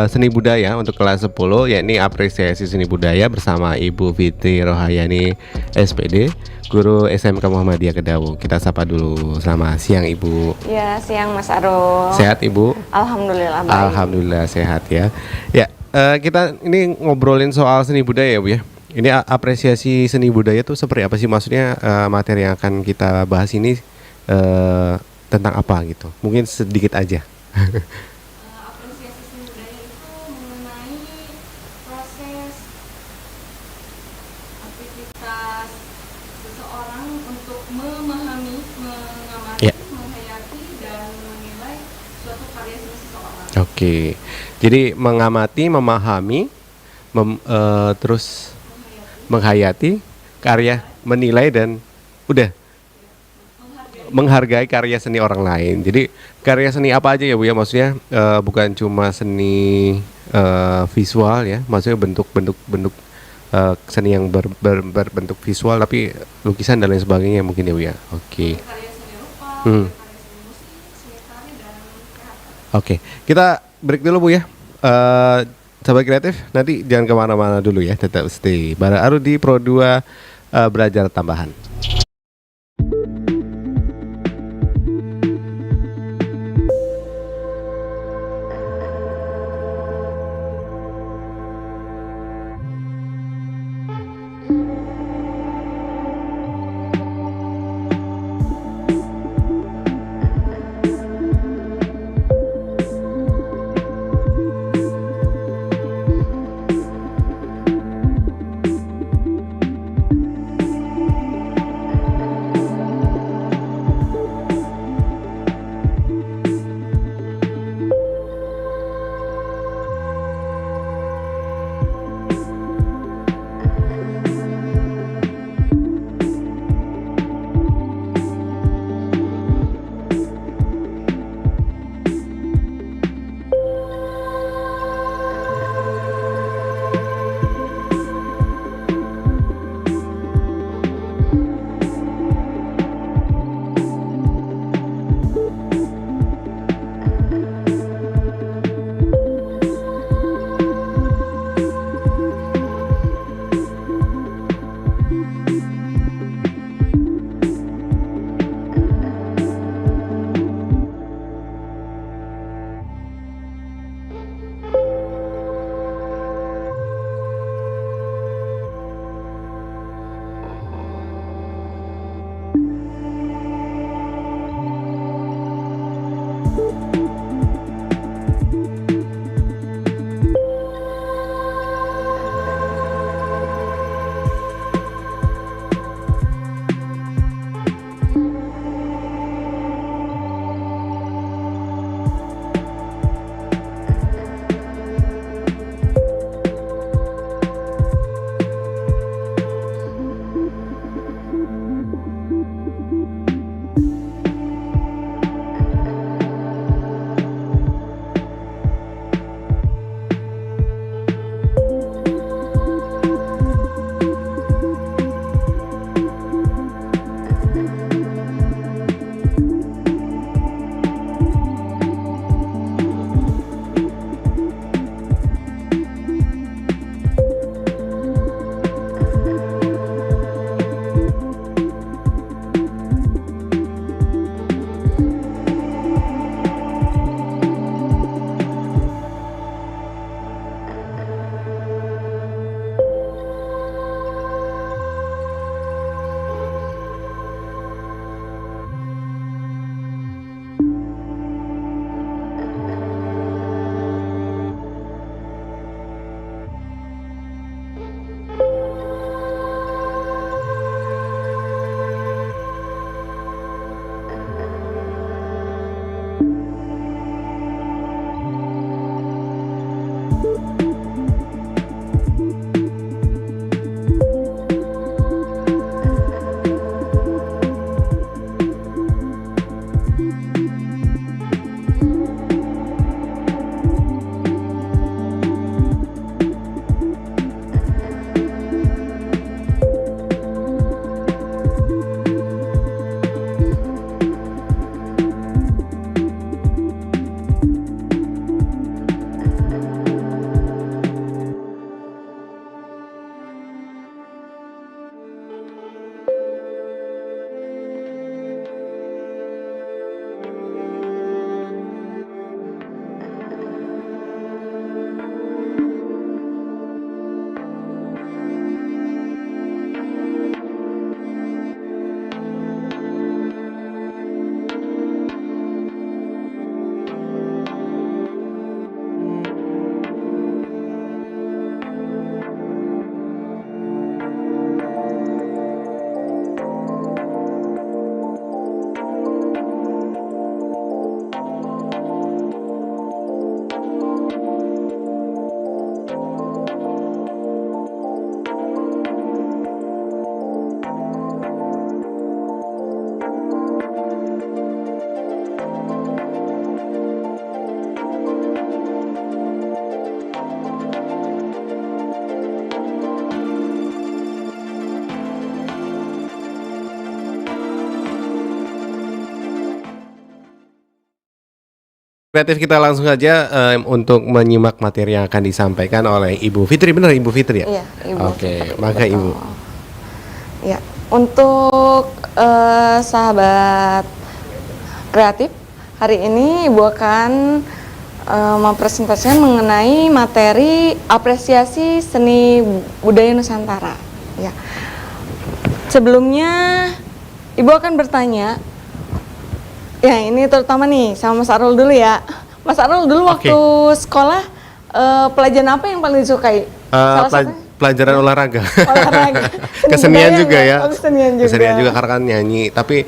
Seni budaya untuk kelas 10 yakni apresiasi seni budaya bersama Ibu Fitri Rohayani SPD, guru SMK Muhammadiyah Kedaung. Kita sapa dulu. Selamat siang Ibu. Ya, siang Mas Arul. Sehat Ibu? Alhamdulillah baik. Alhamdulillah sehat ya. Ya, kita ini ngobrolin soal seni budaya Bu ya. Ini apresiasi seni budaya tuh seperti apa sih, maksudnya materi yang akan kita bahas ini tentang apa gitu? Mungkin sedikit aja. Apresiasi seni budaya itu mengenai proses aktivitas seseorang untuk memahami, mengamati, Ya. menghayati, dan menilai suatu karya seni seseorang. Oke. Jadi mengamati, memahami, terus menghayati karya, menilai dan udah menghargai karya seni orang lain. Jadi karya seni apa aja ya Bu ya, maksudnya bukan cuma seni visual ya, maksudnya bentuk seni yang berbentuk visual, tapi lukisan dan lain sebagainya mungkin ya Bu ya. Oke. Karya seni rupa, Hmm. karya seni musik, seni tari, dan teater. Oke, kita break dulu Bu ya. Sahabat kreatif, nanti jangan kemana-mana dulu ya, tetap stay. Bara Aru di Pro 2 belajar tambahan. Kreatif kita langsung saja untuk menyimak materi yang akan disampaikan oleh Ibu Fitri. Benar Ibu Fitri ya? Iya, Ibu. Oke, maka Ibu. Ya, untuk sahabat kreatif, hari ini Ibu akan mempresentasikan mengenai materi apresiasi seni budaya Nusantara. Ya. Sebelumnya Ibu akan bertanya, ya ini terutama nih sama Mas Arul dulu ya. Mas Arul dulu waktu sekolah pelajaran apa yang paling disukai? Salah satunya? Pelajaran olahraga. Olahraga. Kesenian juga ya. Oh, kesenian juga. Kesenian juga karena kan nyanyi. Tapi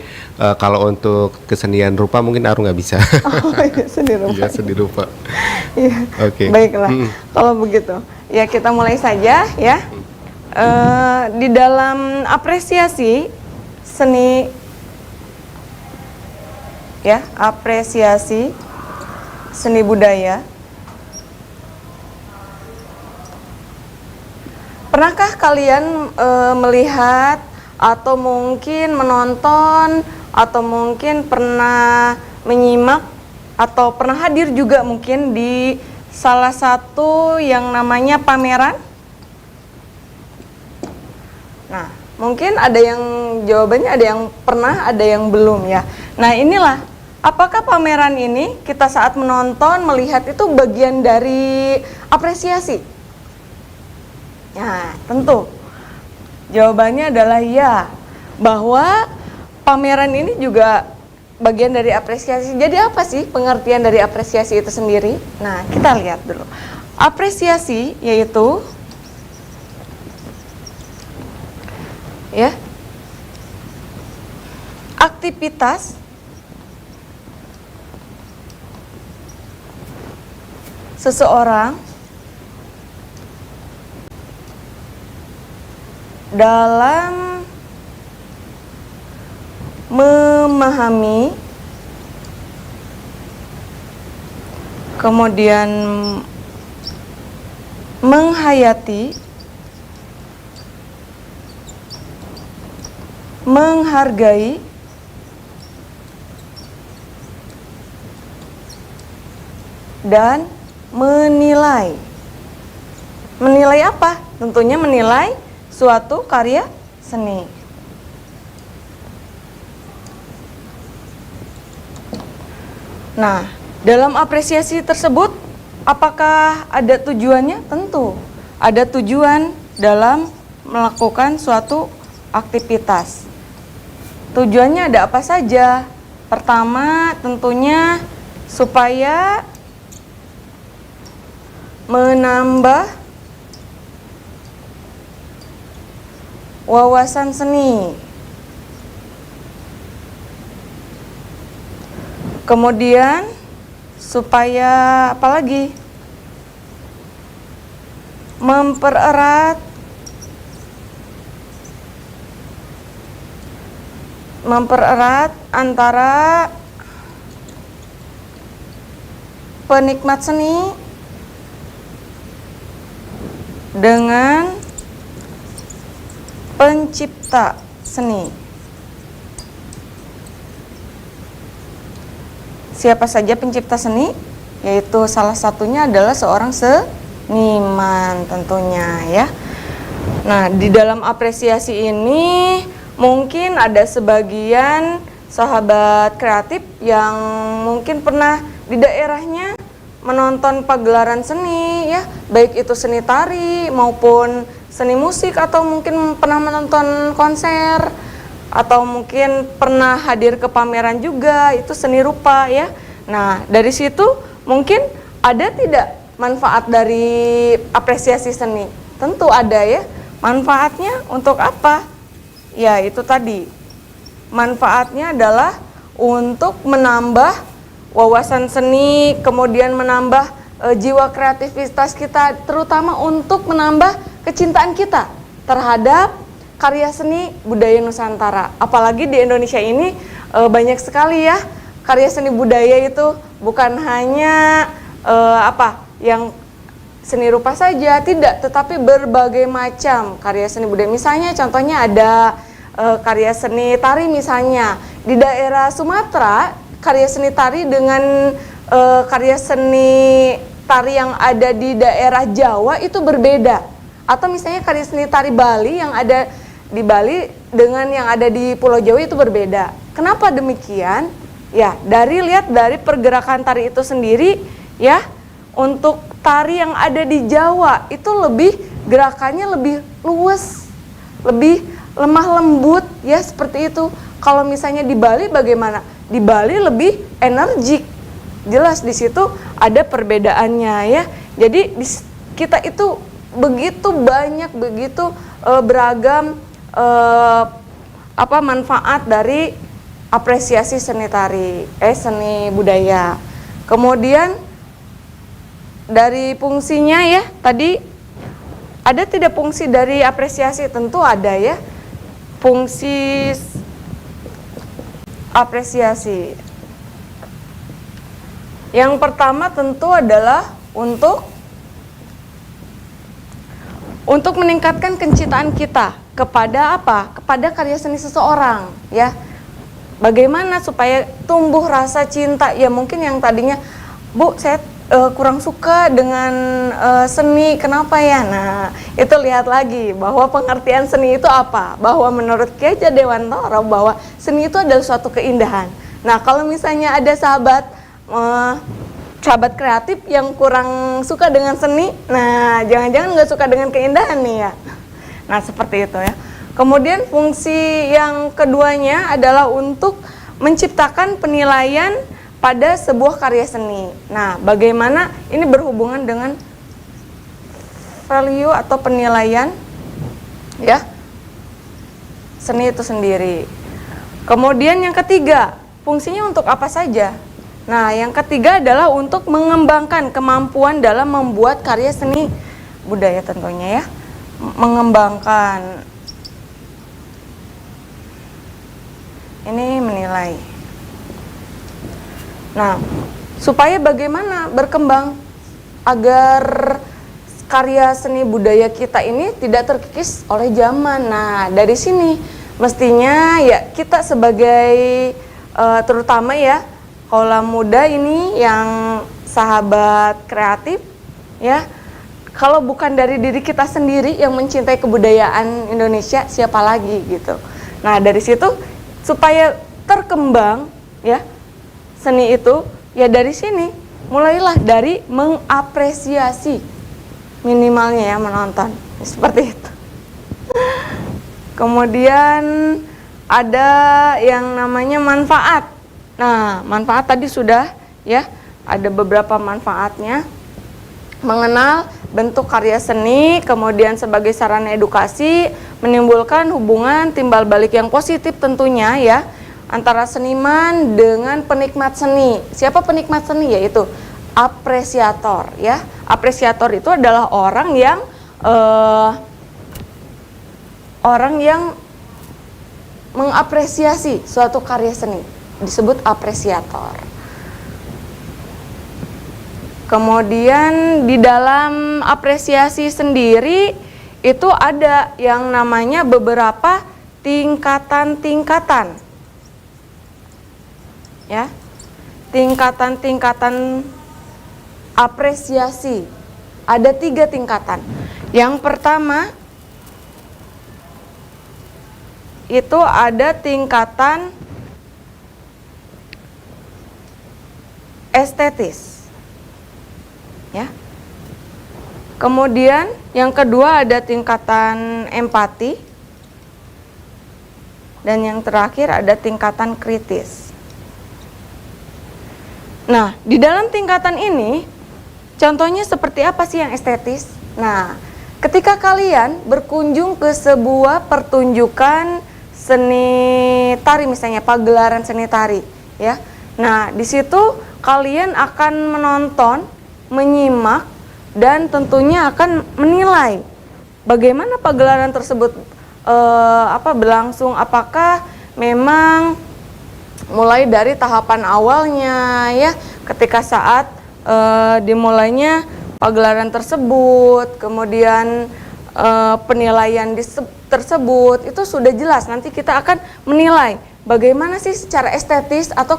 kalau untuk kesenian rupa mungkin Aru nggak bisa. Oh iya, seni rupa. Iya, seni rupa. Iya. Oke. Baiklah. Kalau begitu, ya kita mulai saja ya. Di dalam apresiasi seni, ya, apresiasi seni budaya. Pernahkah kalian melihat atau mungkin menonton atau mungkin pernah menyimak atau pernah hadir juga mungkin di salah satu yang namanya pameran? Nah, mungkin ada yang jawabannya ada yang pernah, ada yang belum ya. Nah, inilah apakah pameran ini kita saat menonton melihat itu bagian dari apresiasi? Nah, tentu jawabannya adalah ya, bahwa pameran ini juga bagian dari apresiasi. Jadi apa sih pengertian dari apresiasi itu sendiri? Nah, kita lihat dulu. Apresiasi yaitu ya, aktivitas seseorang dalam memahami, kemudian menghayati, menghargai, dan menilai. Menilai apa? Tentunya menilai suatu karya seni. Nah, dalam apresiasi tersebut, apakah ada tujuannya? Tentu ada tujuan dalam melakukan suatu aktivitas. Tujuannya ada apa saja? Pertama, tentunya supaya menambah wawasan seni. Kemudian supaya apa lagi? Mempererat antara penikmat seni dengan pencipta seni. Siapa saja pencipta seni? Yaitu salah satunya adalah seorang seniman tentunya ya. Nah, di dalam apresiasi ini mungkin ada sebagian sahabat kreatif yang mungkin pernah di daerahnya menonton pagelaran seni ya, baik itu seni tari maupun seni musik, atau mungkin pernah menonton konser, atau mungkin pernah hadir ke pameran juga, itu seni rupa ya. Nah, dari situ mungkin ada tidak manfaat dari apresiasi seni? Tentu ada ya. Manfaatnya untuk apa? Ya, itu tadi. Manfaatnya adalah untuk menambah wawasan seni, kemudian menambah jiwa kreativitas kita, terutama untuk menambah kecintaan kita terhadap karya seni budaya Nusantara. Apalagi di Indonesia ini banyak sekali ya karya seni budaya itu, bukan hanya yang seni rupa saja, tidak, tetapi berbagai macam karya seni budaya. Misalnya contohnya ada karya seni tari misalnya. Di daerah Sumatera, karya seni tari dengan karya seni tari yang ada di daerah Jawa itu berbeda, atau misalnya karya seni tari Bali yang ada di Bali dengan yang ada di Pulau Jawa itu berbeda. Kenapa demikian? Ya, lihat dari pergerakan tari itu sendiri ya. Untuk tari yang ada di Jawa itu gerakannya lebih luwes, lebih lemah lembut ya, seperti itu. Kalau misalnya di Bali bagaimana? Di Bali lebih energik. Jelas di situ ada perbedaannya ya. Jadi kita itu begitu banyak, begitu beragam manfaat dari apresiasi seni tari, seni budaya. Kemudian dari fungsinya ya, tadi ada tidak fungsi dari apresiasi? Tentu ada ya. Fungsi apresiasi. Yang pertama tentu adalah untuk meningkatkan kecintaan kita kepada apa? Kepada karya seni seseorang ya. Bagaimana supaya tumbuh rasa cinta? Ya mungkin yang tadinya, Bu, saya kurang suka dengan seni, kenapa ya? Nah, itu lihat lagi bahwa pengertian seni itu apa? Bahwa menurut Ki Hajar Dewantara bahwa seni itu adalah suatu keindahan. Nah, kalau misalnya ada sahabat kreatif yang kurang suka dengan seni, nah jangan-jangan nggak suka dengan keindahan nih ya. Nah, seperti itu ya. Kemudian fungsi yang keduanya adalah untuk menciptakan penilaian pada sebuah karya seni. Nah, bagaimana ini berhubungan dengan value atau penilaian ya seni itu sendiri. Kemudian yang ketiga, fungsinya untuk apa saja? Nah, yang ketiga adalah untuk mengembangkan kemampuan dalam membuat karya seni budaya tentunya ya. Mengembangkan ini menilai. Nah, supaya bagaimana berkembang agar karya seni budaya kita ini tidak terkikis oleh zaman. Nah, dari sini mestinya ya kita sebagai terutama ya kaula muda ini yang sahabat kreatif ya, kalau bukan dari diri kita sendiri yang mencintai kebudayaan Indonesia, siapa lagi gitu. Nah, dari situ supaya terkembang ya seni itu, ya dari sini mulailah dari mengapresiasi, minimalnya ya menonton seperti itu. Kemudian ada yang namanya manfaat. Nah, manfaat tadi sudah ya, ada beberapa manfaatnya. Mengenal bentuk karya seni, kemudian sebagai sarana edukasi, menimbulkan hubungan timbal balik yang positif tentunya ya, antara seniman dengan penikmat seni. Siapa penikmat seni? Yaitu apresiator ya. Apresiator itu adalah orang yang mengapresiasi suatu karya seni, disebut apresiator. Kemudian di dalam apresiasi sendiri itu ada yang namanya beberapa tingkatan-tingkatan. Ya. Tingkatan-tingkatan apresiasi. Ada 3 tingkatan. Yang pertama itu ada tingkatan estetis. Ya. Kemudian yang kedua ada tingkatan empati. Dan yang terakhir ada tingkatan kritis. Nah, di dalam tingkatan ini contohnya seperti apa sih yang estetis? Nah, ketika kalian berkunjung ke sebuah pertunjukan seni tari, misalnya pagelaran seni tari, ya. Nah, di situ kalian akan menonton, menyimak, dan tentunya akan menilai bagaimana pagelaran tersebut berlangsung. Apakah memang mulai dari tahapan awalnya, ya, ketika saat dimulainya pagelaran tersebut, kemudian penilaian tersebut itu sudah jelas. Nanti kita akan menilai bagaimana sih secara estetis atau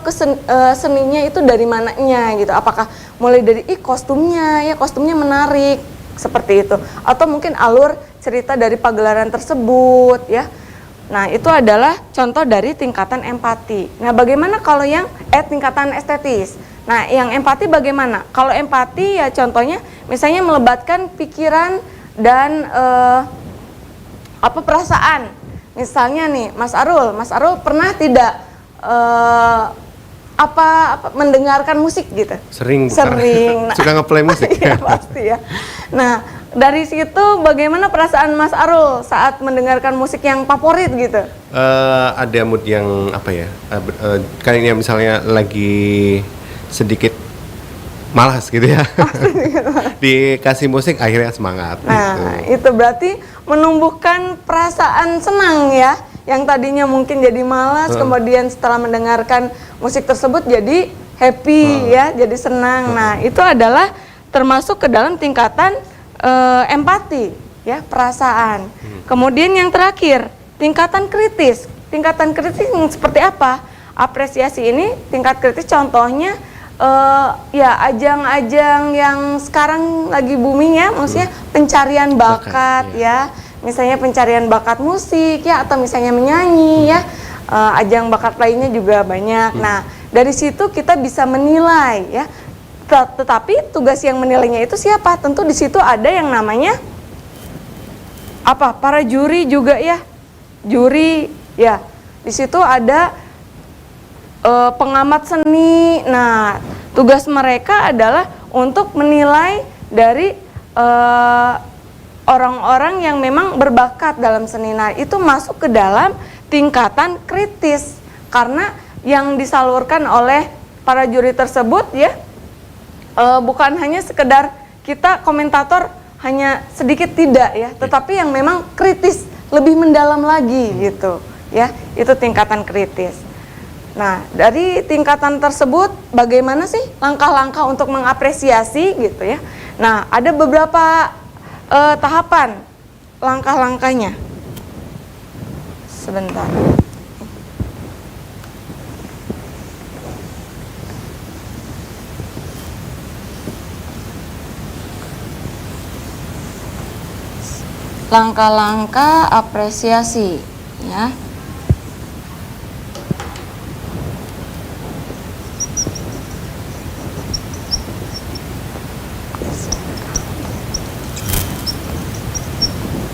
seninya itu dari mananya gitu. Apakah mulai dari kostumnya, ya kostumnya menarik seperti itu, atau mungkin alur cerita dari pagelaran tersebut ya. Nah, itu adalah contoh dari tingkatan empati. Nah, bagaimana kalau yang tingkatan estetis? Nah, yang empati bagaimana? Kalau empati ya contohnya misalnya melebatkan pikiran dan perasaan. Misalnya nih, Mas Arul pernah tidak mendengarkan musik gitu? Sering. Sering. Suka ngeplay musik. Iya, pasti ya. Nah, dari situ bagaimana perasaan Mas Arul saat mendengarkan musik yang favorit gitu? Ada mood yang kayaknya misalnya lagi sedikit malas gitu ya. Dikasih musik akhirnya semangat. Nah, gitu. itu berarti menumbuhkan perasaan senang ya. Yang tadinya mungkin jadi malas, kemudian setelah mendengarkan musik tersebut jadi happy ya, jadi senang. Nah, itu adalah termasuk ke dalam tingkatan empati ya, perasaan. Kemudian yang terakhir, tingkatan kritis. Tingkatan kritis yang seperti apa? Apresiasi ini tingkat kritis contohnya ya ajang-ajang yang sekarang lagi booming ya, maksudnya pencarian bakat ya. Misalnya pencarian bakat musik ya, atau misalnya menyanyi ya. Ajang bakat lainnya juga banyak. Nah, dari situ kita bisa menilai ya. Tetapi tugas yang menilainya itu siapa? Tentu di situ ada yang namanya para juri juga ya. Juri ya. Di situ ada pengamat seni. Nah, tugas mereka adalah untuk menilai dari orang-orang yang memang berbakat dalam seni. Nah, itu masuk ke dalam tingkatan kritis karena yang disalurkan oleh para juri tersebut ya bukan hanya sekedar kita komentator hanya sedikit, tidak ya, tetapi yang memang kritis, lebih mendalam lagi gitu ya. Itu tingkatan kritis. Nah, dari tingkatan tersebut bagaimana sih langkah-langkah untuk mengapresiasi gitu ya. Nah, ada beberapa tahapan langkah-langkahnya. Sebentar. Langkah-langkah apresiasi ya.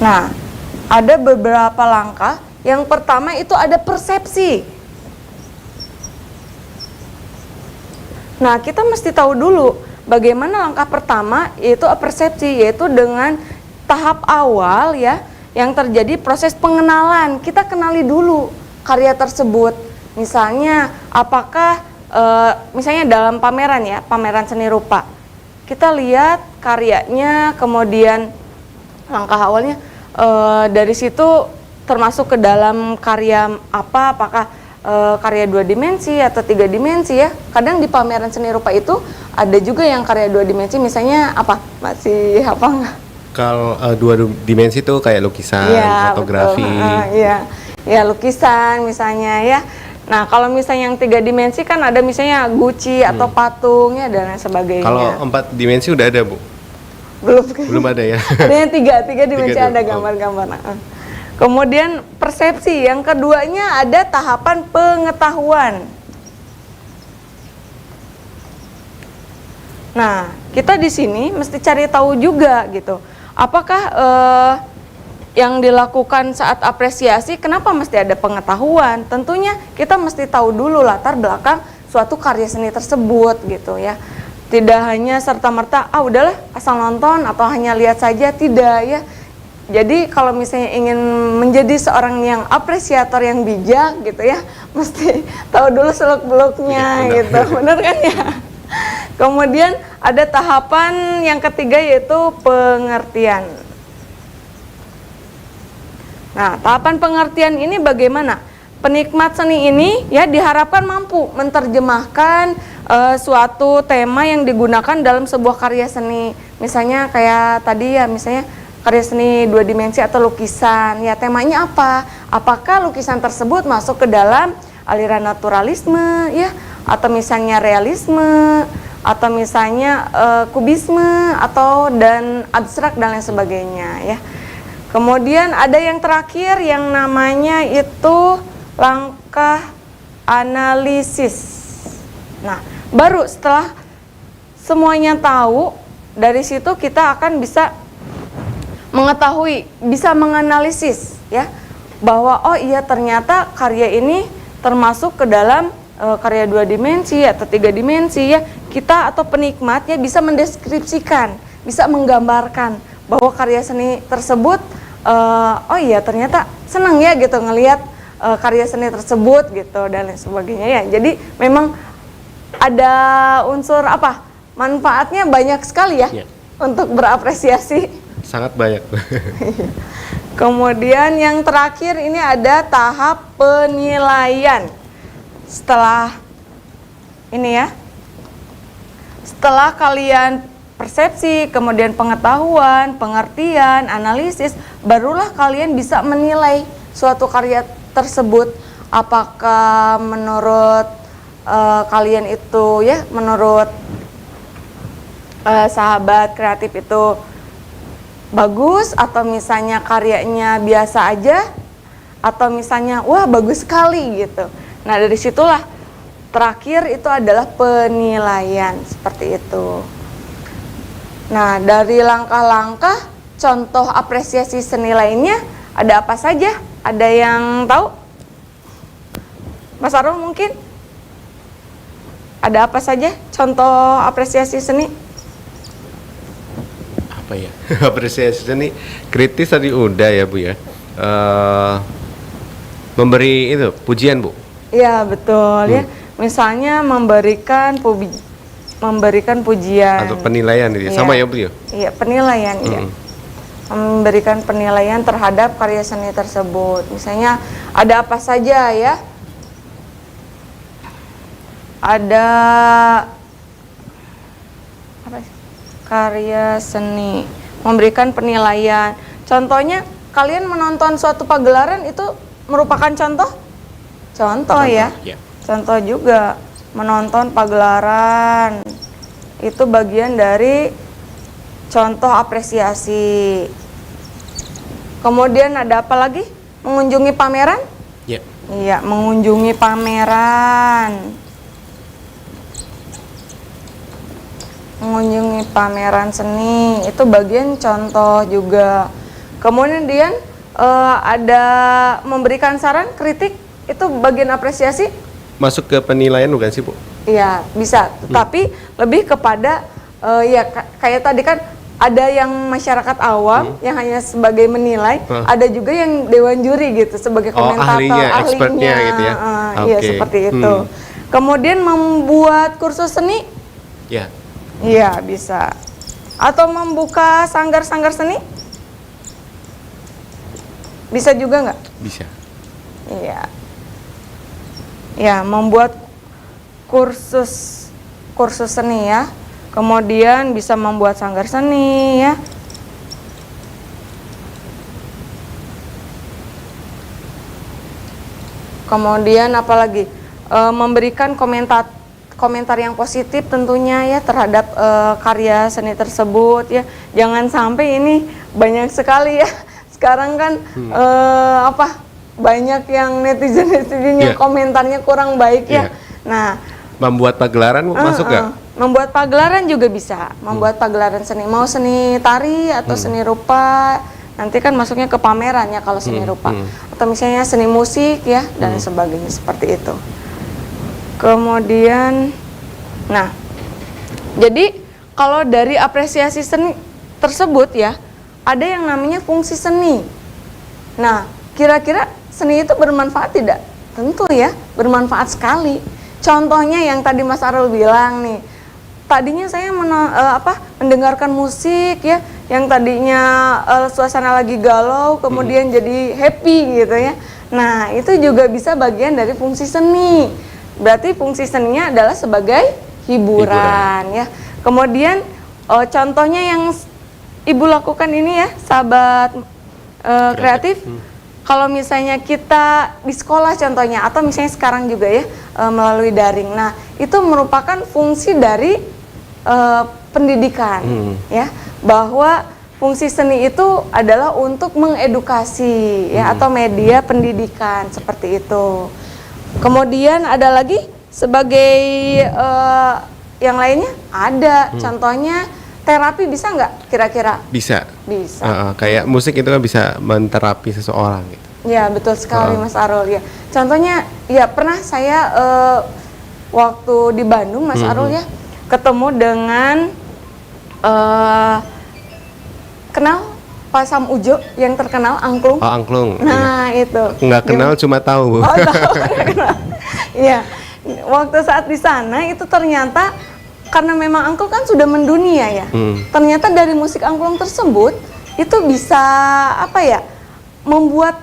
Nah, ada beberapa langkah. Yang pertama itu ada persepsi. Nah, kita mesti tahu dulu bagaimana langkah pertama, yaitu persepsi, yaitu dengan tahap awal ya, yang terjadi proses pengenalan. Kita kenali dulu karya tersebut. Misalnya, apakah misalnya dalam pameran ya, pameran seni rupa. Kita lihat karyanya, kemudian langkah awalnya dari situ termasuk ke dalam karya apakah karya 2 dimensi atau 3 dimensi ya. Kadang di pameran seni rupa itu ada juga yang karya 2 dimensi, misalnya masih apa enggak? Kalau 2 dimensi itu kayak lukisan, Ya, fotografi. Ya lukisan misalnya ya. Nah, kalau misalnya yang 3 dimensi kan ada misalnya Gucci atau patung ya dan lain sebagainya. Kalau 4 dimensi udah ada, Bu? Belum ada ya. Ada yang 3 dimensi, ada dulu. gambar-gambar. Kemudian persepsi, yang keduanya ada tahapan pengetahuan. Nah, kita di sini mesti cari tahu juga gitu. Apakah yang dilakukan saat apresiasi, kenapa mesti ada pengetahuan? Tentunya kita mesti tahu dulu latar belakang suatu karya seni tersebut gitu ya. Tidak hanya serta-merta, udahlah asal nonton atau hanya lihat saja, tidak ya. Jadi kalau misalnya ingin menjadi seorang yang apresiator yang bijak gitu ya, mesti tahu dulu seluk-beluknya gitu, benar kan ya? Kemudian ada tahapan yang ketiga yaitu pengertian. Nah, tahapan pengertian ini bagaimana? Penikmat seni ini ya diharapkan mampu menerjemahkan suatu tema yang digunakan dalam sebuah karya seni. Misalnya kayak tadi ya, misalnya karya seni 2 dimensi atau lukisan. Ya, temanya apa? Apakah lukisan tersebut masuk ke dalam aliran naturalisme ya, atau misalnya realisme, atau misalnya kubisme, atau dan abstrak dan lain sebagainya ya. Kemudian ada yang terakhir yang namanya itu langkah analisis. Nah, baru setelah semuanya tahu, dari situ kita akan bisa mengetahui, bisa menganalisis ya, bahwa oh iya ternyata karya ini termasuk ke dalam karya 2 dimensi atau 3 dimensi ya. Kita atau penikmatnya bisa mendeskripsikan, bisa menggambarkan bahwa karya seni tersebut oh iya ternyata senang ya gitu ngelihat karya seni tersebut gitu dan lain sebagainya ya. Jadi memang ada unsur apa? Manfaatnya banyak sekali ya, untuk berapresiasi. Sangat banyak. Kemudian yang terakhir ini ada tahap penilaian. Setelah ini ya, setelah kalian persepsi, kemudian pengetahuan, pengertian, analisis, barulah kalian bisa menilai suatu karya tersebut. Apakah menurut kalian itu ya, menurut sahabat kreatif itu bagus, atau misalnya karyanya biasa aja, atau misalnya wah bagus sekali gitu. Nah dari situlah terakhir itu adalah penilaian seperti itu. Nah dari langkah-langkah contoh apresiasi seni lainnya ada apa saja? Ada yang tahu? Mas Arul mungkin? Ada apa saja contoh apresiasi seni? Apa ya? Apresiasi seni kritis tadi udah ya Bu ya. Memberi itu pujian Bu. Iya betul ya. Misalnya memberikan pujian Atau penilaian gitu. Iya. Sama ya Bu ya. Iya penilaian ya. Memberikan penilaian terhadap karya seni tersebut. Misalnya ada apa saja ya? Ada apa sih? Karya seni, memberikan penilaian. Contohnya kalian menonton suatu pagelaran itu merupakan contoh ya. Contoh juga menonton pagelaran itu bagian dari contoh apresiasi. Kemudian ada apa lagi? Mengunjungi pameran? Iya, mengunjungi pameran. Mengunjungi pameran seni itu bagian contoh juga. Kemudian ada memberikan saran, kritik, itu bagian apresiasi. Masuk ke penilaian bukan sih Bu? Iya bisa, tapi lebih kepada ya kayak tadi kan ada yang masyarakat awam yang hanya sebagai menilai, ada juga yang dewan juri gitu sebagai komentator, expertnya gitu ya. Iya seperti itu. Kemudian membuat kursus seni. Ya. Iya bisa. Atau membuka sanggar-sanggar seni? Bisa juga nggak? Bisa. Iya. Ya membuat kursus seni ya. Kemudian bisa membuat sanggar seni ya. Kemudian apalagi memberikan komentar yang positif tentunya ya terhadap karya seni tersebut ya. Jangan sampai ini banyak sekali ya. Sekarang kan banyak yang netizen yang komentarnya kurang baik ya. Nah, membuat pagelaran masuk nggak? Membuat pagelaran juga bisa. Membuat pagelaran seni, mau seni tari atau seni rupa. Nanti kan masuknya ke pameran ya kalau seni rupa. Atau misalnya seni musik ya dan sebagainya seperti itu. Kemudian, nah, jadi kalau dari apresiasi seni tersebut ya, ada yang namanya fungsi seni. Nah, kira-kira seni itu bermanfaat tidak? Tentu ya, bermanfaat sekali. Contohnya yang tadi Mas Arul bilang nih, tadinya saya mendengarkan musik ya, yang tadinya suasana lagi galau, kemudian jadi happy gitu ya. Nah, itu juga bisa bagian dari fungsi seni. Berarti fungsi seninya adalah sebagai hiburan. Ya. Kemudian contohnya yang Ibu lakukan ini ya, sahabat kreatif, kalau misalnya kita di sekolah contohnya, atau misalnya sekarang juga ya melalui daring. Nah, itu merupakan fungsi dari pendidikan, ya, bahwa fungsi seni itu adalah untuk mengedukasi, ya, atau media pendidikan seperti itu. Kemudian ada lagi sebagai yang lainnya ada, contohnya terapi bisa nggak kira-kira? Bisa. Bisa. Kayak musik itu kan bisa menterapi seseorang gitu. Ya, betul sekali Mas Arul, ya. Contohnya ya pernah saya waktu di Bandung Mas Arul, ya, ketemu dengan kenal Pak Sam Ujo yang terkenal angklung. Oh, angklung. Nah, itu. Nggak kenal, cuma tahu, Bu. Oh, tahu, nggak kenal. Iya. Waktu saat di sana itu ternyata karena memang angklung kan sudah mendunia ya. Ternyata dari musik angklung tersebut itu bisa apa ya? Membuat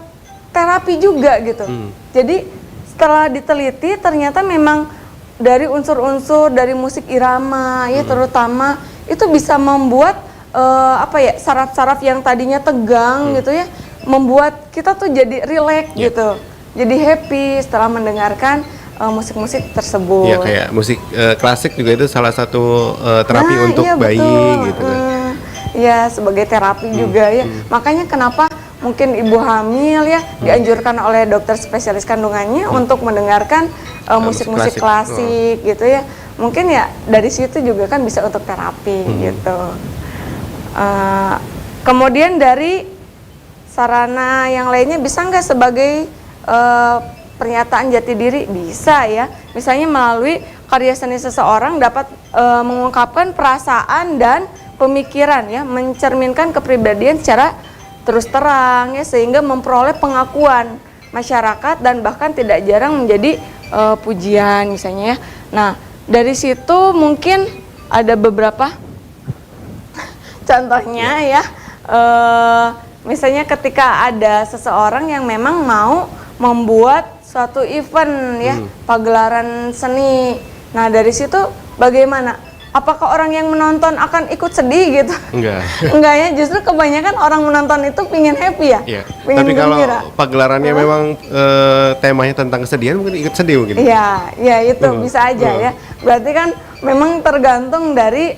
terapi juga gitu. Jadi setelah diteliti ternyata memang dari unsur-unsur dari musik irama ya, terutama itu bisa membuat apa ya, saraf-saraf yang tadinya tegang gitu ya, membuat kita tuh jadi rileks gitu, jadi happy setelah mendengarkan musik-musik tersebut. Ya, kayak musik klasik juga itu salah satu terapi untuk iya, bayi betul. gitu kan. Ya, sebagai terapi juga ya. Makanya kenapa mungkin ibu hamil ya dianjurkan oleh dokter spesialis kandungannya untuk mendengarkan musik-musik klasik gitu ya. Mungkin ya dari situ juga kan bisa untuk terapi gitu. Kemudian dari sarana yang lainnya bisa nggak sebagai pernyataan jati diri? Bisa ya. Misalnya melalui karya seni seseorang dapat mengungkapkan perasaan dan pemikiran ya, mencerminkan kepribadian secara terus terang ya, sehingga memperoleh pengakuan masyarakat dan bahkan tidak jarang menjadi pujian misalnya ya. Nah, dari situ mungkin ada beberapa contohnya ya, misalnya ketika ada seseorang yang memang mau membuat suatu event ya, pagelaran seni. Nah, dari situ bagaimana? Apakah orang yang menonton akan ikut sedih gitu? Enggak. Enggak ya, justru kebanyakan orang menonton itu pingin happy ya. Iya. Pingin Tapi kalau gembira. pagelarannya memang temanya tentang kesedihan, mungkin ikut sedih mungkin. Iya, ya itu bisa aja ya. Berarti kan memang tergantung dari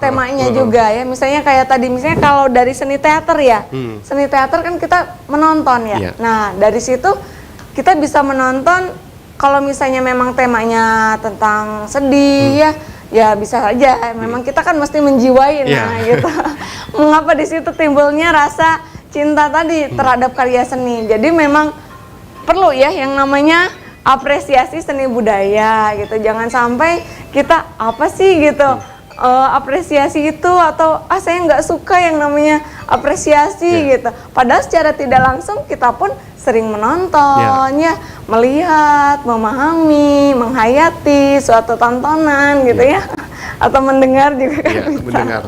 temanya juga ya. Misalnya kayak tadi, misalnya kalau dari seni teater ya, seni teater kan kita menonton ya. Iya. Nah, dari situ kita bisa menonton. Kalau misalnya memang temanya tentang sedih ya bisa saja. Memang kita kan mesti menjiwai, nah gitu. Mengapa di situ timbulnya rasa cinta tadi terhadap karya seni. Jadi memang perlu ya yang namanya apresiasi seni budaya gitu. Jangan sampai kita apa sih gitu. Apresiasi itu atau saya nggak suka yang namanya apresiasi gitu. Padahal secara tidak langsung kita pun sering menonton ya, melihat, memahami, menghayati suatu tontonan gitu ya, atau mendengar juga kan bisa. Mendengar.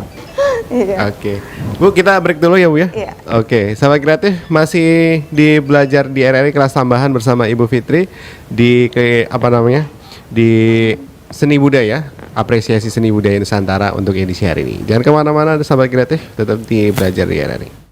Iya. Oke. Bu, kita break dulu ya, Bu ya. Iya. Oke, Sahabat Kreatif masih di belajar di RRI kelas tambahan bersama Ibu Fitri di di seni budaya, apresiasi seni budaya Nusantara untuk edisi hari ini. Jangan kemana-mana, Sahabat Kreatif, tetap di belajar di RRI.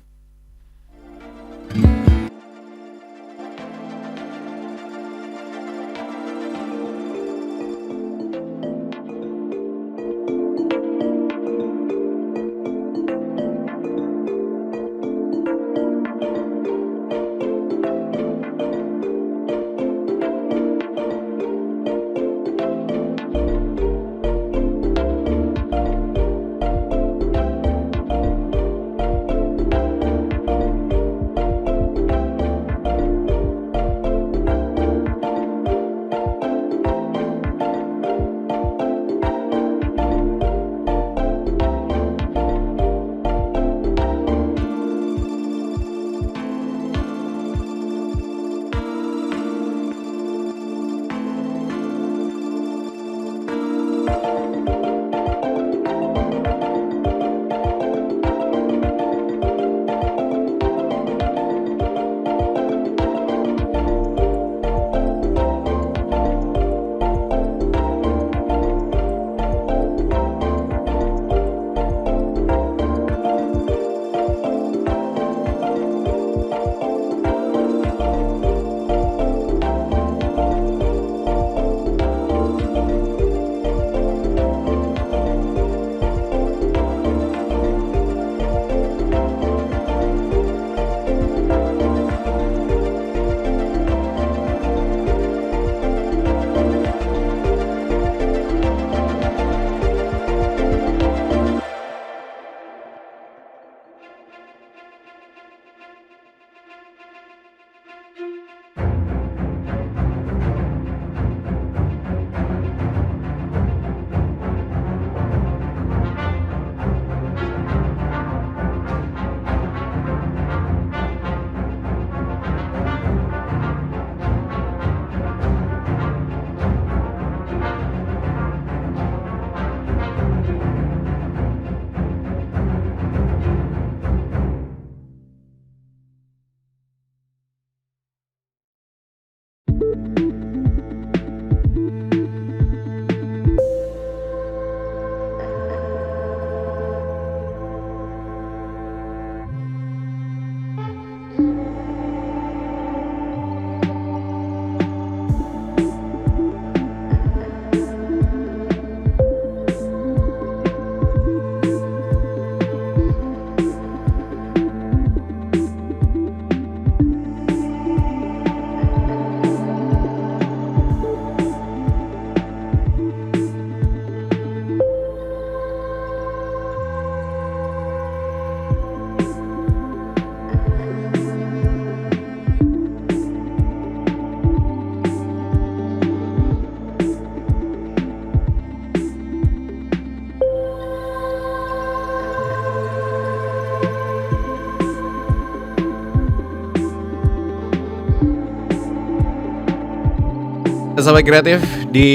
Sahabat kreatif di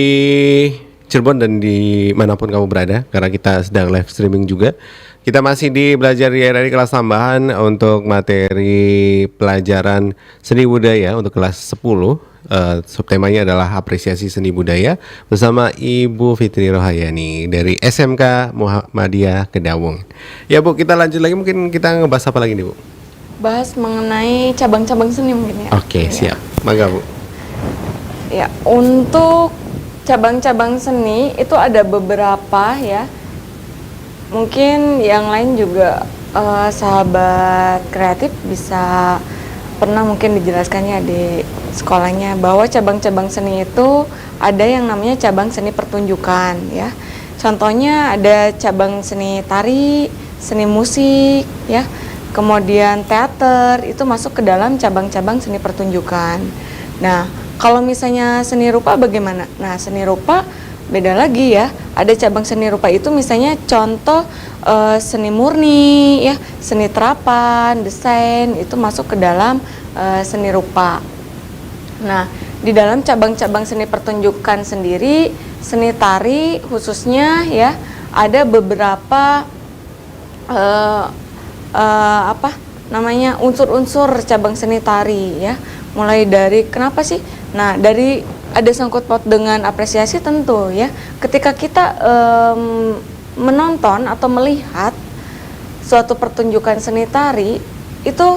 Cirebon dan dimanapun kamu berada, karena kita sedang live streaming juga. Kita masih di belajar di RRI kelas tambahan untuk materi pelajaran seni budaya untuk kelas 10. Subtemanya adalah apresiasi seni budaya bersama Ibu Fitri Rohayani dari SMK Muhammadiyah Kedawung. Ya Bu, kita lanjut lagi, mungkin kita ngebahas apa lagi nih Bu? Bahas mengenai cabang-cabang seni mungkin ya. Oke, siap. Mangga Bu. Ya, untuk cabang-cabang seni itu ada beberapa ya. Mungkin yang lain juga sahabat kreatif bisa pernah mungkin dijelaskannya di sekolahnya bahwa cabang-cabang seni itu ada yang namanya cabang seni pertunjukan ya. Contohnya ada cabang seni tari, seni musik ya. Kemudian teater itu masuk ke dalam cabang-cabang seni pertunjukan. Nah, kalau misalnya seni rupa bagaimana? Nah, seni rupa beda lagi ya. Ada cabang seni rupa itu misalnya contoh seni murni ya, seni terapan, desain itu masuk ke dalam seni rupa. Nah, di dalam cabang-cabang seni pertunjukan sendiri, seni tari khususnya ya, ada beberapa unsur-unsur cabang seni tari ya. Mulai dari kenapa sih? Nah, dari ada sangkut paut dengan apresiasi tentu ya. Ketika kita menonton atau melihat suatu pertunjukan seni tari itu,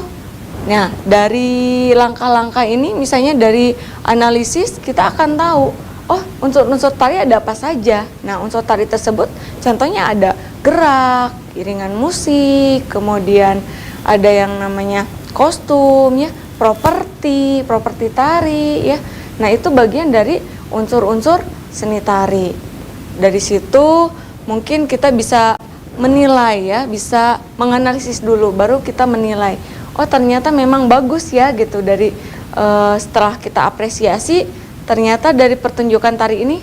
nah dari langkah-langkah ini misalnya dari analisis kita akan tahu, oh unsur-unsur tari ada apa saja. Nah, unsur tari tersebut contohnya ada gerak, iringan musik, kemudian ada yang namanya kostum ya, properti tari ya. Nah, itu bagian dari unsur-unsur seni tari. Dari situ mungkin kita bisa menilai ya, bisa menganalisis dulu baru kita menilai. Oh, ternyata memang bagus ya gitu dari setelah kita apresiasi, ternyata dari pertunjukan tari ini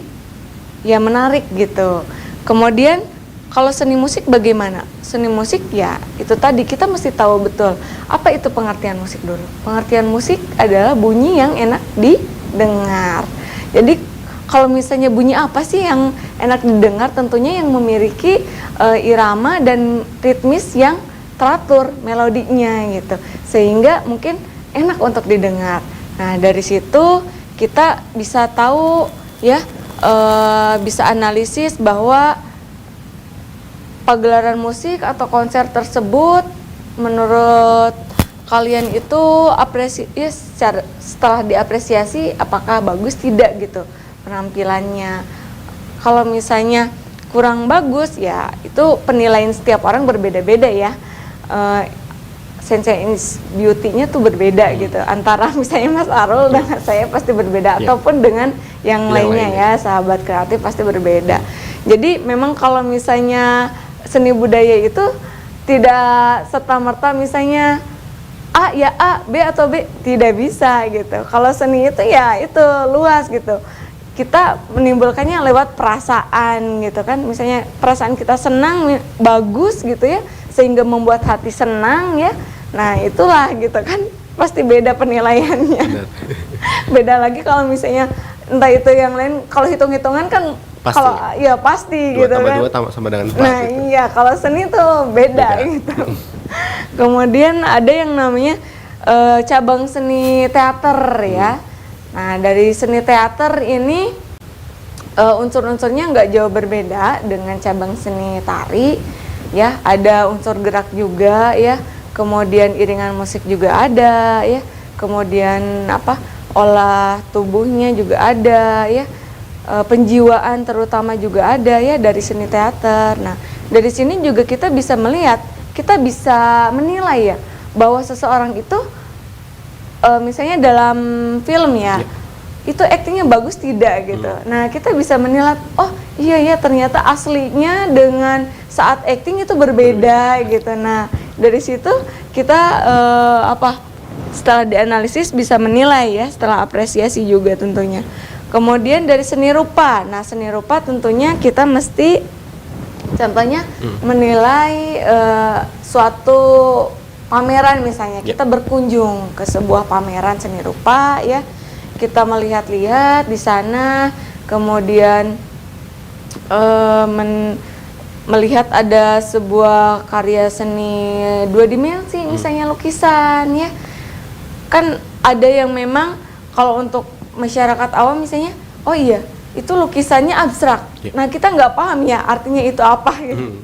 ya menarik gitu. Kemudian kalau seni musik bagaimana? Seni musik ya itu tadi kita mesti tahu betul apa itu pengertian musik dulu. Pengertian musik adalah bunyi yang enak didengar. Jadi kalau misalnya bunyi apa sih yang enak didengar, tentunya yang memiliki irama dan ritmis yang teratur melodinya gitu, sehingga mungkin enak untuk didengar. Nah, dari situ kita bisa tahu ya, bisa analisis bahwa pagelaran musik atau konser tersebut menurut kalian itu setelah diapresiasi apakah bagus tidak gitu penampilannya. Kalau misalnya kurang bagus ya itu penilaian setiap orang berbeda-beda ya. Sense beauty-nya tuh berbeda gitu antara misalnya Mas Arul dengan saya pasti berbeda ataupun dengan yang lainnya ya, sahabat kreatif pasti berbeda. Jadi memang kalau misalnya seni budaya itu tidak serta-merta misalnya A ya A, B atau B, tidak bisa gitu. Kalau seni itu ya itu luas gitu. Kita menimbulkannya lewat perasaan gitu kan. Misalnya perasaan kita senang, bagus gitu ya, sehingga membuat hati senang ya. Nah, itulah gitu kan. Pasti beda penilaiannya. Beda lagi kalau misalnya entah itu yang lain, kalau hitung-hitungan kan pasti. Kalau ya pasti 2 gitu kan. 2 sama dengan 4. Nah, gitu. Iya, kalau seni tuh beda. Gitu. Kemudian ada yang namanya cabang seni teater ya. Nah, dari seni teater ini unsur-unsurnya nggak jauh berbeda dengan cabang seni tari ya. Ada unsur gerak juga ya. Kemudian iringan musik juga ada ya. Kemudian olah tubuhnya juga ada ya. Penjiwaan terutama juga ada ya dari seni teater. Nah, dari sini juga kita bisa melihat, kita bisa menilai ya bahwa seseorang itu misalnya dalam film ya, itu aktingnya bagus tidak gitu. Nah, kita bisa menilai, oh iya ternyata aslinya dengan saat akting itu berbeda gitu. Nah, dari situ kita setelah dianalisis bisa menilai ya, setelah apresiasi juga tentunya. Kemudian dari seni rupa. Nah, seni rupa tentunya kita mesti contohnya menilai suatu pameran misalnya. Kita berkunjung ke sebuah pameran seni rupa ya. kita melihat-lihat di sana, kemudian melihat ada sebuah karya seni 2 dimensi, misalnya lukisan ya. Kan ada yang memang kalau untuk masyarakat awam misalnya, oh iya itu lukisannya abstrak. Nah kita nggak paham ya artinya itu apa gitu.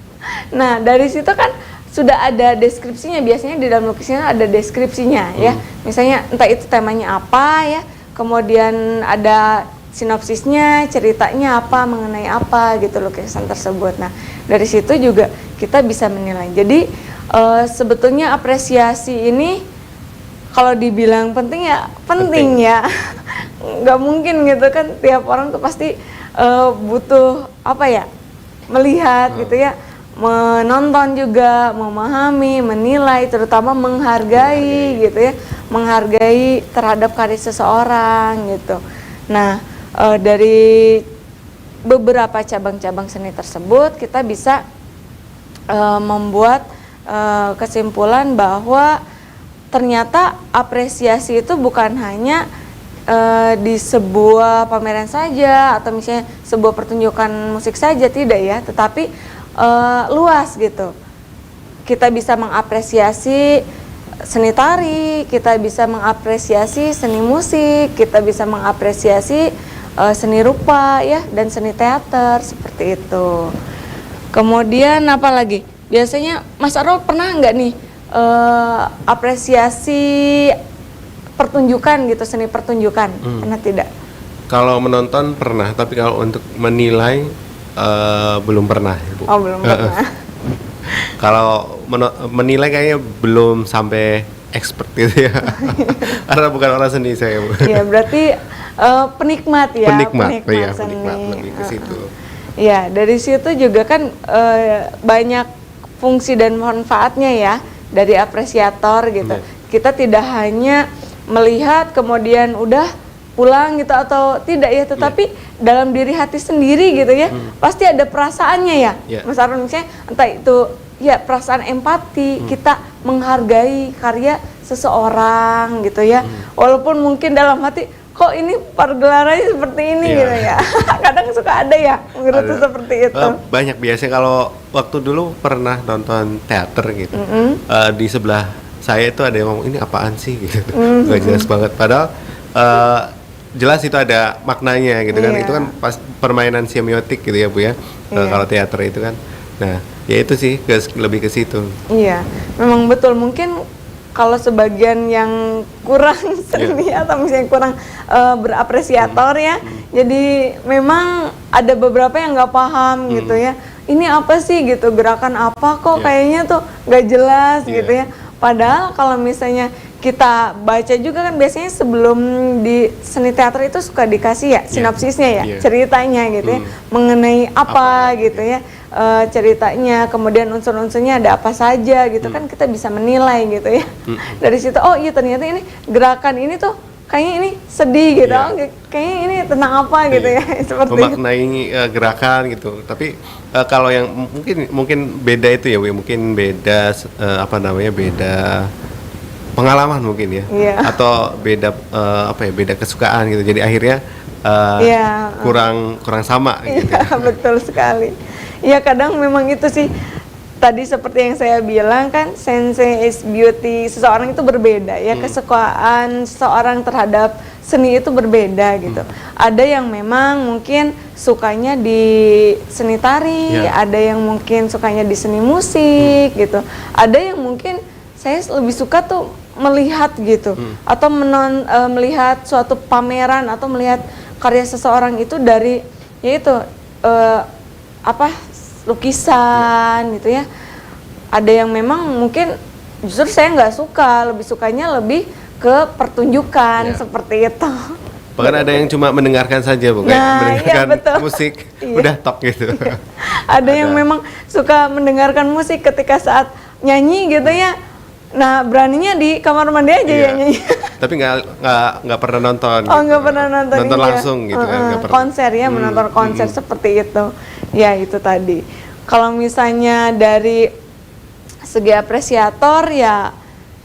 Nah dari situ kan sudah ada deskripsinya, biasanya di dalam lukisannya ada deskripsinya ya. Misalnya entah itu temanya apa ya, kemudian ada sinopsisnya, ceritanya apa, mengenai apa gitu lukisan tersebut. Nah dari situ juga kita bisa menilai. Jadi sebetulnya apresiasi ini kalau dibilang penting ya penting ya. Nggak mungkin gitu kan, tiap orang tuh pasti butuh apa ya, melihat gitu ya, menonton juga, memahami, menilai, terutama menghargai gitu ya, menghargai terhadap karya seseorang gitu. Nah dari beberapa cabang-cabang seni tersebut kita bisa membuat kesimpulan bahwa ternyata apresiasi itu bukan hanya di sebuah pameran saja atau misalnya sebuah pertunjukan musik saja, tidak ya, tetapi luas gitu. Kita bisa mengapresiasi seni tari, kita bisa mengapresiasi seni musik, kita bisa mengapresiasi seni rupa ya, dan seni teater seperti itu. Kemudian apa lagi? Biasanya Mas Arul pernah nggak nih apresiasi pertunjukan gitu, seni pertunjukan? Pernah tidak? Kalau menonton pernah, tapi kalau untuk menilai belum pernah, Bu. Oh belum pernah. Kalau menilai kayaknya belum sampai expert gitu ya. Karena bukan orang seni saya, Bu. Iya berarti penikmat ya. Penikmat seni. penikmat lebih ke situ. Ya dari situ juga kan banyak fungsi dan manfaatnya ya dari apresiator gitu. Kita tidak hanya melihat kemudian udah pulang gitu atau tidak ya, tetapi dalam diri hati sendiri gitu ya, pasti ada perasaannya ya. Mas Arun misalnya entah itu ya perasaan empati, kita menghargai karya seseorang gitu ya, walaupun mungkin dalam hati kok ini pergelarannya seperti ini gitu ya. Kadang suka ada ya menurut seperti itu. Banyak, biasanya kalau waktu dulu pernah nonton teater gitu, di sebelah saya itu ada yang ngomong ini apaan sih gitu, gak jelas banget. Padahal jelas itu ada maknanya gitu kan. Itu kan pas permainan semiotik gitu ya Bu ya. Kalau teater itu kan. Nah ya itu sih lebih ke situ. Iya, memang betul. Mungkin kalau sebagian yang kurang seni atau misalnya kurang berapresiator ya, jadi memang ada beberapa yang nggak paham gitu ya. Ini apa sih gitu, gerakan apa kok kayaknya tuh nggak jelas gitu ya. Padahal kalau misalnya kita baca juga kan biasanya sebelum di seni teater itu suka dikasih ya sinopsisnya ya, ceritanya gitu ya, mengenai apa gitu ya, ceritanya, kemudian unsur-unsurnya ada apa saja gitu kan, kita bisa menilai gitu ya. Dari situ oh iya ternyata ini gerakan ini tuh kayaknya ini sedih gitu, kayaknya ini tentang apa gitu ya, seperti memaknai gerakan gitu. Tapi kalau yang mungkin beda itu ya, mungkin beda beda pengalaman mungkin ya, atau beda beda kesukaan gitu. Jadi akhirnya kurang sama gitu. Betul sekali. Ya kadang memang itu sih. Tadi seperti yang saya bilang kan, sensei is beauty, seseorang itu berbeda ya, kesukaan seseorang terhadap seni itu berbeda gitu. Ada yang memang mungkin sukanya di seni tari, ada yang mungkin sukanya di seni musik gitu. Ada yang mungkin saya lebih suka tuh melihat gitu, atau melihat suatu pameran atau melihat karya seseorang itu dari yaitu lukisan gitu ya. Ada yang memang mungkin justru saya nggak suka, lebih sukanya lebih ke pertunjukan seperti itu. Bahkan ada yang cuma mendengarkan saja, bukan mendengarkan musik, udah tok gitu. Ada yang memang suka mendengarkan musik ketika saat nyanyi gitu ya. Nah beraninya di kamar mandi aja ya nyanyi. Tapi nggak pernah nonton. Oh nggak pernah nonton. Nonton langsung gitu kan? Nggak pernah. Konser ya, menonton konser seperti itu. Ya itu tadi. Kalau misalnya dari segi apresiator ya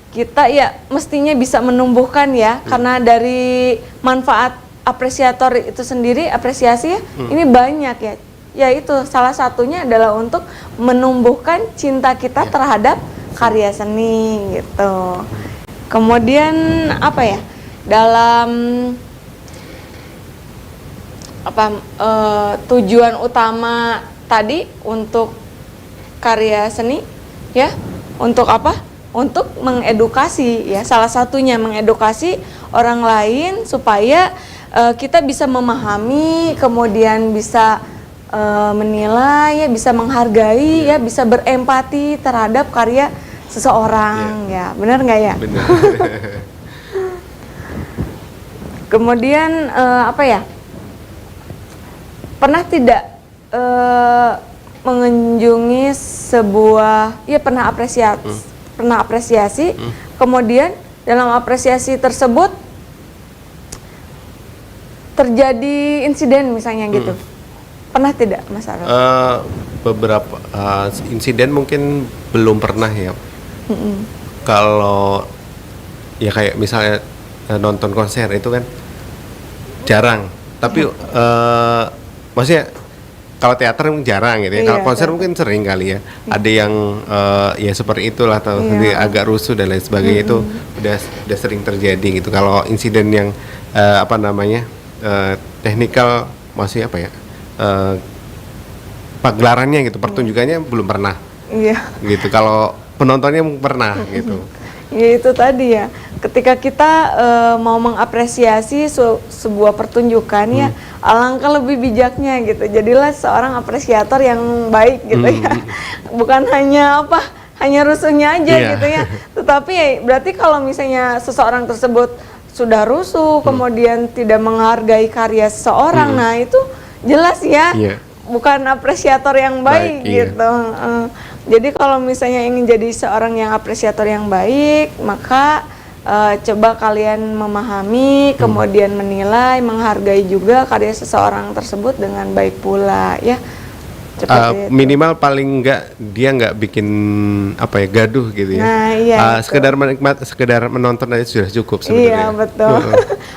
kita ya mestinya bisa menumbuhkan ya, karena dari manfaat apresiator itu sendiri, apresiasi ya, ini banyak ya. Ya itu salah satunya adalah untuk menumbuhkan cinta kita terhadap karya seni gitu. Kemudian apa ya? Dalam tujuan utama tadi untuk karya seni ya, untuk apa? Untuk mengedukasi ya, salah satunya mengedukasi orang lain supaya kita bisa memahami, kemudian bisa menilai ya, bisa menghargai ya, bisa berempati terhadap karya seseorang ya, benar nggak ya? Benar. Kemudian apa ya? Pernah tidak mengunjungi sebuah, ya pernah apresiasi, kemudian dalam apresiasi tersebut terjadi insiden misalnya gitu. Pernah tidak, Mas Arif? Beberapa insiden mungkin belum pernah ya. Kalau ya kayak misalnya nonton konser itu kan jarang. Tapi maksudnya kalau teater jarang gitu ya. Iya, Kalau konser teater. mungkin sering kali ya. Ada yang ya seperti itulah, atau Iya. agak rusuh dan lain sebagainya, itu udah sering terjadi gitu. Kalau insiden yang teknikal, maksudnya apa ya? Pagelarannya gitu, pertunjukannya belum pernah Iya. gitu. Kalau penontonnya pernah gitu. Ya itu tadi ya, ketika kita mau mengapresiasi sebuah pertunjukan ya, alangkah lebih bijaknya gitu. Jadilah seorang apresiator yang baik gitu ya. Bukan hanya hanya rusuhnya aja Iya. gitu ya. Tetapi ya, berarti kalau misalnya seseorang tersebut sudah rusuh, kemudian tidak menghargai karya seseorang, nah itu jelas ya. Iya. Bukan apresiator yang baik, Iya. gitu. Jadi kalau misalnya ingin jadi seorang yang apresiator yang baik, maka coba kalian memahami, kemudian menilai, menghargai juga karya seseorang tersebut dengan baik pula, ya. Seperti itu. Minimal paling enggak dia nggak bikin gaduh gitu ya. Nah, iya, betul. sekedar menonton aja sudah cukup sebenarnya. Iya, betul.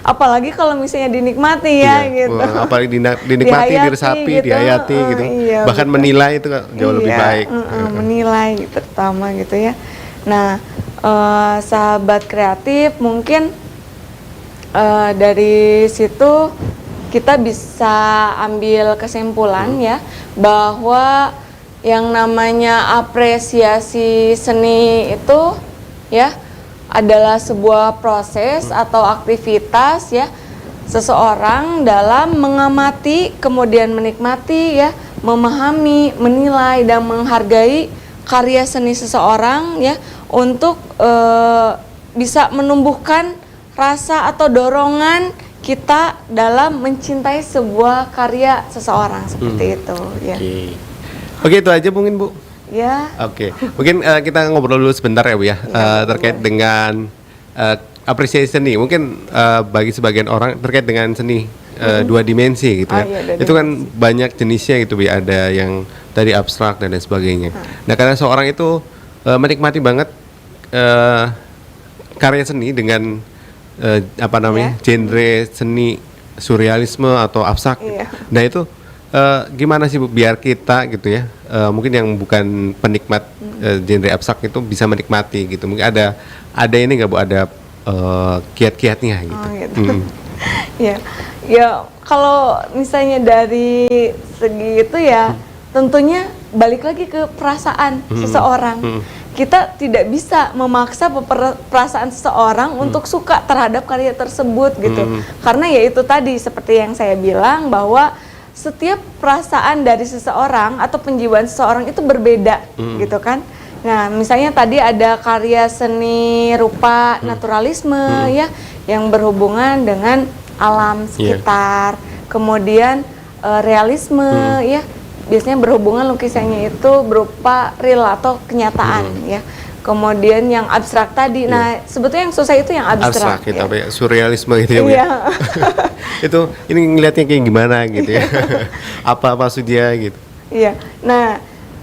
Apalagi kalau misalnya dinikmati ya, Iya. gitu. Wah, apalagi dinikmati, Dihayati diresapi, gitu. dihayati gitu. Iya, Bahkan betul. menilai itu jauh lebih Iya, baik. menilai terutama gitu ya. Nah, sahabat kreatif mungkin dari situ kita bisa ambil kesimpulan ya, bahwa yang namanya apresiasi seni itu ya adalah sebuah proses atau aktivitas ya seseorang dalam mengamati, kemudian menikmati ya, memahami, menilai dan menghargai karya seni seseorang ya, untuk bisa menumbuhkan rasa atau dorongan kita dalam mencintai sebuah karya seseorang, seperti itu ya. Oke, itu aja mungkin, Bu. Ya. Oke, mungkin kita ngobrol dulu sebentar ya, Bu ya, terkait dengan apresiasi seni. Mungkin bagi sebagian orang terkait dengan seni dua dimensi gitu ya. Iya, Itu kan banyak jenisnya gitu, Bu. Ada yang tadi abstrak dan lain sebagainya. Nah, karena seorang itu menikmati banget karya seni dengan genre seni surrealisme atau abstrak. Iya. Nah, itu gimana sih, Bu, biar kita gitu ya, mungkin yang bukan penikmat genre abstrak itu bisa menikmati gitu. Mungkin ada ini nggak, Bu, ada kiat-kiatnya gitu. Oh, gitu. Ya kalau misalnya dari segi itu ya, tentunya balik lagi ke perasaan seseorang. Kita tidak bisa memaksa perasaan seseorang untuk suka terhadap karya tersebut gitu. Karena ya itu tadi, seperti yang saya bilang, bahwa setiap perasaan dari seseorang atau penjiwaan seseorang itu berbeda gitu kan. Nah, misalnya tadi ada karya seni rupa naturalisme ya, yang berhubungan dengan alam sekitar. Kemudian realisme ya, biasanya berhubungan lukisannya itu berupa real atau kenyataan ya. Kemudian yang abstrak tadi, nah sebetulnya yang susah itu yang abstrak Gitu, ya. surrealisme gitu ya, Bu. Iya. Itu ini ngelihatnya kayak gimana gitu ya. Apa maksud dia gitu. Iya. Nah,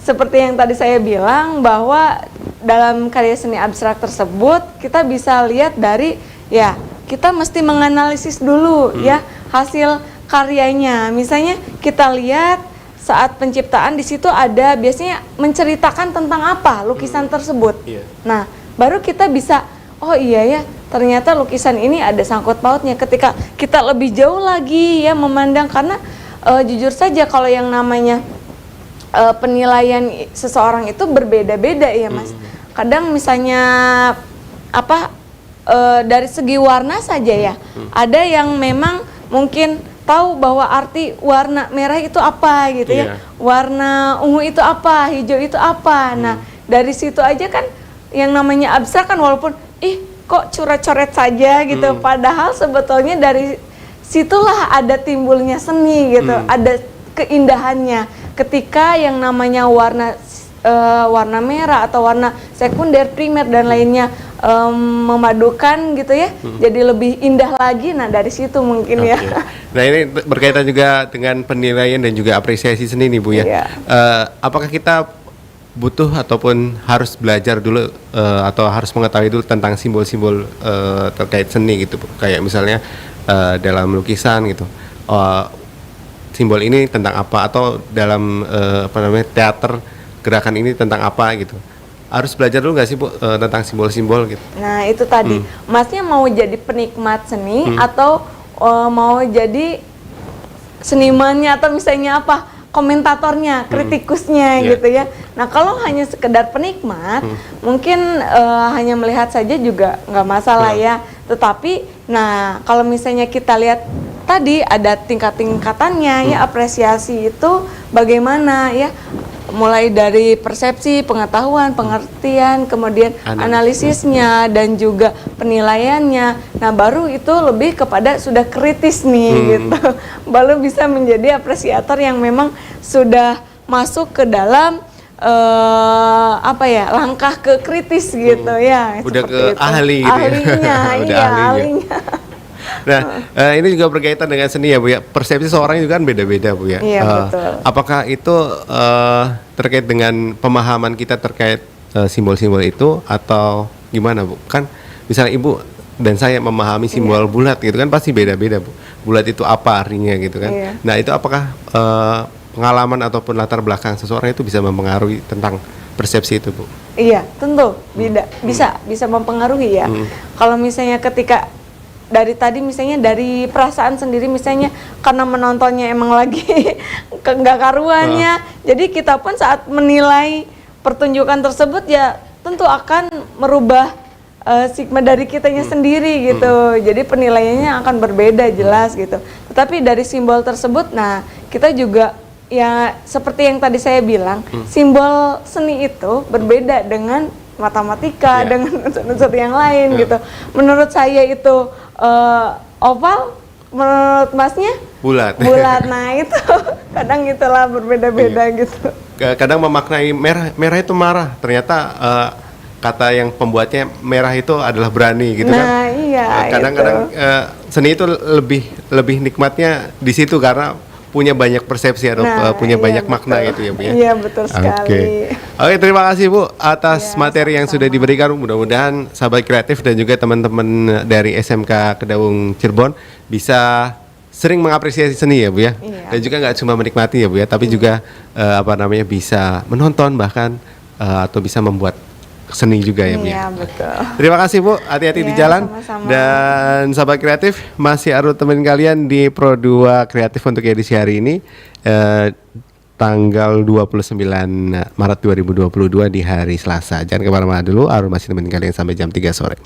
seperti yang tadi saya bilang bahwa dalam karya seni abstrak tersebut kita bisa lihat dari ya kita mesti menganalisis dulu ya hasil karyanya. Misalnya kita lihat saat penciptaan di situ ada biasanya menceritakan tentang apa lukisan tersebut. Iya. Nah, baru kita bisa oh iya ya, ternyata lukisan ini ada sangkut pautnya. Ketika kita lebih jauh lagi ya memandang karena jujur saja kalau yang namanya penilaian seseorang itu berbeda-beda ya Mas. Kadang misalnya apa dari segi warna saja ya, ada yang memang mungkin tahu bahwa arti warna merah itu apa gitu ya, warna ungu itu apa, hijau itu apa. Nah dari situ aja kan yang namanya abstrak kan walaupun kok coret-coret saja gitu, padahal sebetulnya dari situlah ada timbulnya seni gitu, ada keindahannya ketika yang namanya warna merah atau warna sekunder, primer dan lainnya memadukan gitu ya, jadi lebih indah lagi. Nah dari situ mungkin ya. Nah ini berkaitan juga dengan penilaian dan juga apresiasi seni nih Bu ya. Apakah kita butuh ataupun harus belajar dulu atau harus mengetahui dulu tentang simbol-simbol terkait seni gitu Bu? Kayak misalnya dalam lukisan gitu, simbol ini tentang apa, atau dalam teater gerakan ini tentang apa gitu. Harus belajar dulu nggak sih Bu tentang simbol-simbol gitu? Nah itu tadi, Masnya mau jadi penikmat seni atau mau jadi senimannya atau misalnya apa komentatornya, kritikusnya gitu ya. Nah kalau hanya sekedar penikmat, mungkin hanya melihat saja juga nggak masalah ya. Tetapi, nah kalau misalnya kita lihat tadi ada tingkat-tingkatannya ya, apresiasi itu bagaimana ya. Mulai dari persepsi, pengetahuan, pengertian, kemudian analisisnya dan juga penilaiannya. Nah baru itu lebih kepada sudah kritis nih gitu. Baru bisa menjadi apresiator yang memang sudah masuk ke dalam langkah ke kritis gitu ya. Udah ke itu. ahli gitu ahlinya, ya. iya ahlinya. Nah, ini juga berkaitan dengan seni ya Bu ya. Persepsi seorang juga kan beda-beda Bu ya. Iya, betul. Apakah itu terkait dengan pemahaman kita terkait simbol-simbol itu atau gimana Bu? Kan misalnya Ibu dan saya memahami simbol bulat gitu kan pasti beda-beda Bu. Bulat itu apa artinya gitu kan. Iya. Nah, itu apakah pengalaman ataupun latar belakang seseorang itu bisa mempengaruhi tentang persepsi itu Bu? Iya, tentu bisa mempengaruhi ya. Kalau misalnya ketika dari tadi misalnya dari perasaan sendiri misalnya karena menontonnya emang lagi nggak karuannya, jadi kita pun saat menilai pertunjukan tersebut ya tentu akan merubah sigma dari kitanya sendiri gitu. Jadi penilaiannya akan berbeda jelas gitu. Tetapi dari simbol tersebut, nah kita juga ya seperti yang tadi saya bilang, simbol seni itu berbeda dengan matematika, dengan unsur-unsur yang lain gitu. Menurut saya itu oval, menurut Masnya bulat. Nah itu kadang itulah berbeda-beda gitu. Kadang memaknai merah itu marah, ternyata kata yang pembuatnya merah itu adalah berani gitu kan. Nah iya. Kadang-kadang seni itu lebih nikmatnya di situ karena punya banyak persepsi atau punya banyak makna gitu ya Bu ya. Iya betul sekali. Oke, terima kasih Bu atas materi yang sudah diberikan. Mudah-mudahan sahabat kreatif dan juga teman-teman dari SMK Kedaung Cirebon bisa sering mengapresiasi seni ya Bu ya. Dan juga nggak cuma menikmati ya Bu ya, tapi juga bisa menonton bahkan atau bisa membuat seni juga ya Bu ya. Iya betul. Terima kasih Bu, hati-hati di jalan. Sama-sama. Dan sahabat kreatif, masih harus temenin kalian di Pro 2 Kreatif untuk edisi hari ini, tanggal 29 Maret 2022 di hari Selasa. Jangan kemana-mana dulu, Aru masih temenin kalian sampai jam 3 sore.